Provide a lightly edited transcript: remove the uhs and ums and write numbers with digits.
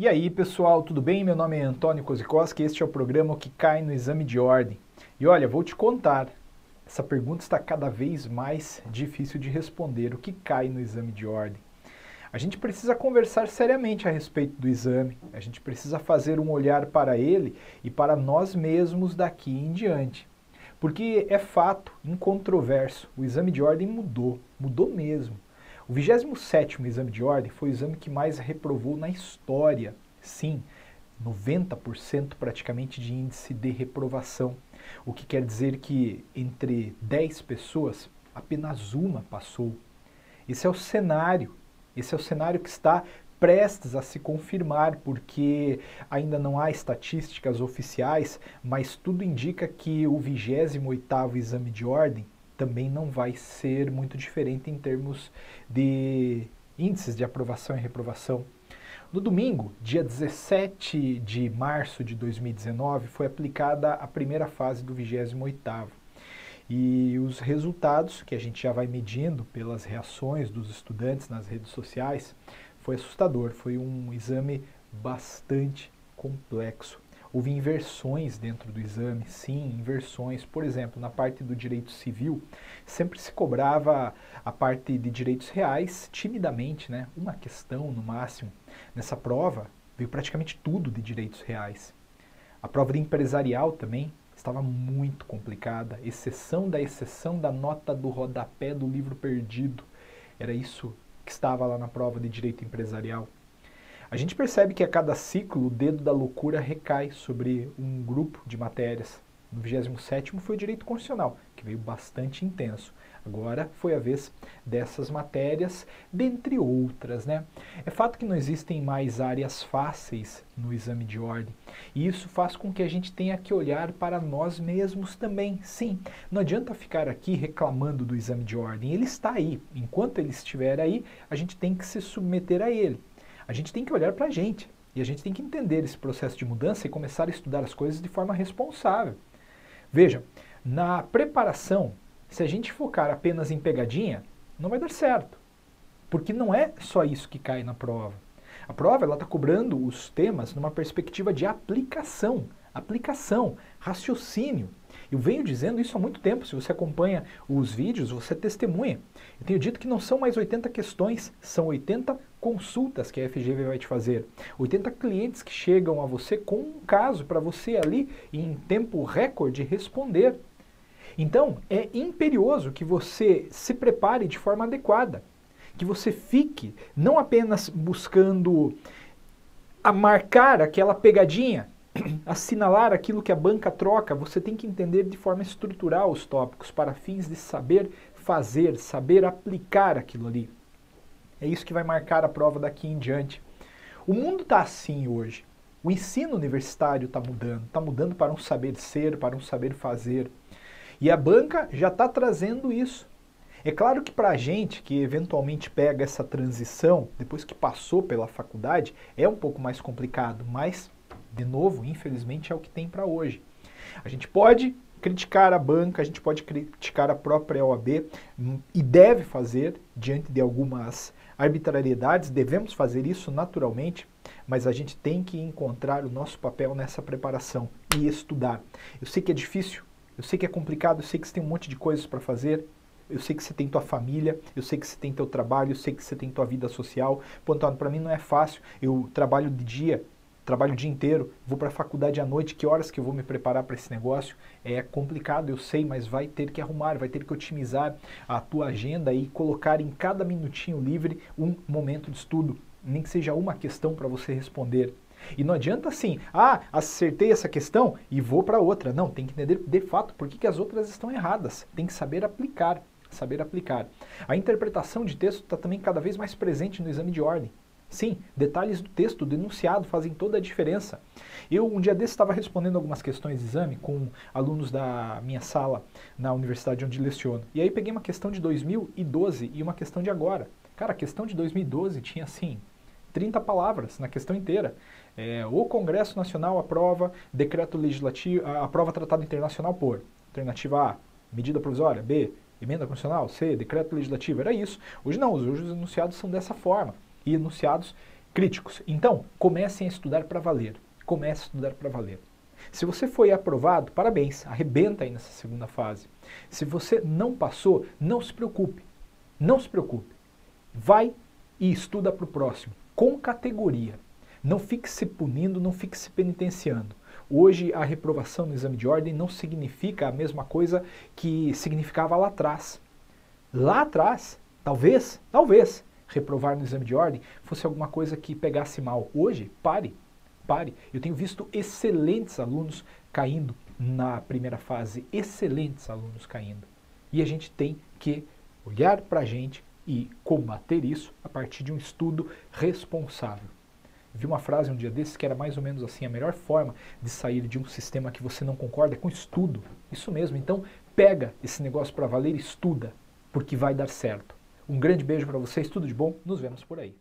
E aí pessoal, tudo bem? Meu nome é Antônio Kozikowski e este é o programa que cai no exame de ordem. E olha, vou te contar, essa pergunta está cada vez mais difícil de responder, o que cai no exame de ordem? A gente precisa conversar seriamente a respeito do exame, a gente precisa fazer um olhar para ele e para nós mesmos daqui em diante. Porque é fato, incontroverso, o exame de ordem mudou mesmo. O 27º exame de ordem foi o exame que mais reprovou na história. Sim, 90% praticamente de índice de reprovação. O que quer dizer que entre 10 pessoas, apenas uma passou. Esse é o cenário que está prestes a se confirmar, porque ainda não há estatísticas oficiais, mas tudo indica que o 28º exame de ordem também não vai ser muito diferente em termos de índices de aprovação e reprovação. No domingo, dia 17 de março de 2019, foi aplicada a primeira fase do 28º. E os resultados, que a gente já vai medindo pelas reações dos estudantes nas redes sociais, foi assustador. Foi um exame bastante complexo. Houve inversões dentro do exame, sim, inversões. Por exemplo, na parte do direito civil, sempre se cobrava a parte de direitos reais, timidamente, né? Uma questão no máximo. Nessa prova, veio praticamente tudo de direitos reais. A prova de empresarial também estava muito complicada, exceção da nota do rodapé do livro perdido. Era isso que estava lá na prova de direito empresarial. A gente percebe que a cada ciclo o dedo da loucura recai sobre um grupo de matérias. No 27º foi o direito constitucional, que veio bastante intenso. Agora foi a vez dessas matérias, dentre outras, né? É fato que não existem mais áreas fáceis no exame de ordem. E isso faz com que a gente tenha que olhar para nós mesmos também. Sim, não adianta ficar aqui reclamando do exame de ordem. Ele está aí. Enquanto ele estiver aí, a gente tem que se submeter a ele. A gente tem que olhar para a gente. E a gente tem que entender esse processo de mudança e começar a estudar as coisas de forma responsável. Veja, na preparação, se a gente focar apenas em pegadinha, não vai dar certo. Porque não é só isso que cai na prova. A prova está cobrando os temas numa perspectiva de aplicação, raciocínio. Eu venho dizendo isso há muito tempo, se você acompanha os vídeos, você testemunha. Eu tenho dito que não são mais 80 questões, são 80 consultas que a FGV vai te fazer. 80 clientes que chegam a você com um caso para você ali, em tempo recorde, responder. Então, é imperioso que você se prepare de forma adequada, que você fique não apenas buscando marcar aquela pegadinha, assinalar aquilo que a banca troca, você tem que entender de forma estrutural os tópicos para fins de saber fazer, saber aplicar aquilo ali. É isso que vai marcar a prova daqui em diante. O mundo está assim hoje. O ensino universitário está mudando para um saber ser, para um saber fazer. E a banca já está trazendo isso. É claro que para a gente que eventualmente pega essa transição, depois que passou pela faculdade, é um pouco mais complicado, mas, de novo, infelizmente é o que tem para hoje. A gente pode criticar a banca, a gente pode criticar a própria OAB e deve fazer diante de algumas arbitrariedades, devemos fazer isso naturalmente, mas a gente tem que encontrar o nosso papel nessa preparação e estudar. Eu sei que é difícil, eu sei que é complicado, eu sei que você tem um monte de coisas para fazer, eu sei que você tem tua família, eu sei que você tem teu trabalho, eu sei que você tem tua vida social. Pô, Antônio, para mim não é fácil, eu trabalho de dia, trabalho o dia inteiro, vou para a faculdade à noite, que horas que eu vou me preparar para esse negócio? É complicado, eu sei, mas vai ter que arrumar, vai ter que otimizar a tua agenda e colocar em cada minutinho livre um momento de estudo, nem que seja uma questão para você responder. E não adianta assim, acertei essa questão e vou para outra. Não, tem que entender de fato por que as outras estão erradas. Tem que saber aplicar, saber aplicar. A interpretação de texto está também cada vez mais presente no exame de ordem. Sim, detalhes do texto, do enunciado fazem toda a diferença. Eu, um dia desse, estava respondendo algumas questões de exame com alunos da minha sala na universidade onde leciono. E aí peguei uma questão de 2012 e uma questão de agora. Cara, a questão de 2012 tinha, assim, 30 palavras na questão inteira. O Congresso Nacional aprova decreto legislativo, aprova tratado internacional por alternativa A, medida provisória, B, emenda constitucional, C, decreto legislativo. Era isso. Hoje não, hoje os enunciados são dessa forma. E enunciados críticos. Então, comecem a estudar para valer. Comece a estudar para valer. Se você foi aprovado, parabéns, arrebenta aí nessa segunda fase. Se você não passou, não se preocupe. Não se preocupe. Vai e estuda para o próximo, com categoria. Não fique se punindo, não fique se penitenciando. Hoje a reprovação no exame de ordem não significa a mesma coisa que significava lá atrás. Lá atrás, talvez, reprovar no exame de ordem fosse alguma coisa que pegasse mal. Hoje, pare. Eu tenho visto excelentes alunos caindo na primeira fase, excelentes alunos caindo. E a gente tem que olhar para a gente e combater isso a partir de um estudo responsável. Vi uma frase um dia desses que era mais ou menos assim: a melhor forma de sair de um sistema que você não concorda é com estudo. Isso mesmo, então pega esse negócio para valer e estuda, porque vai dar certo. Um grande beijo para vocês, tudo de bom, nos vemos por aí.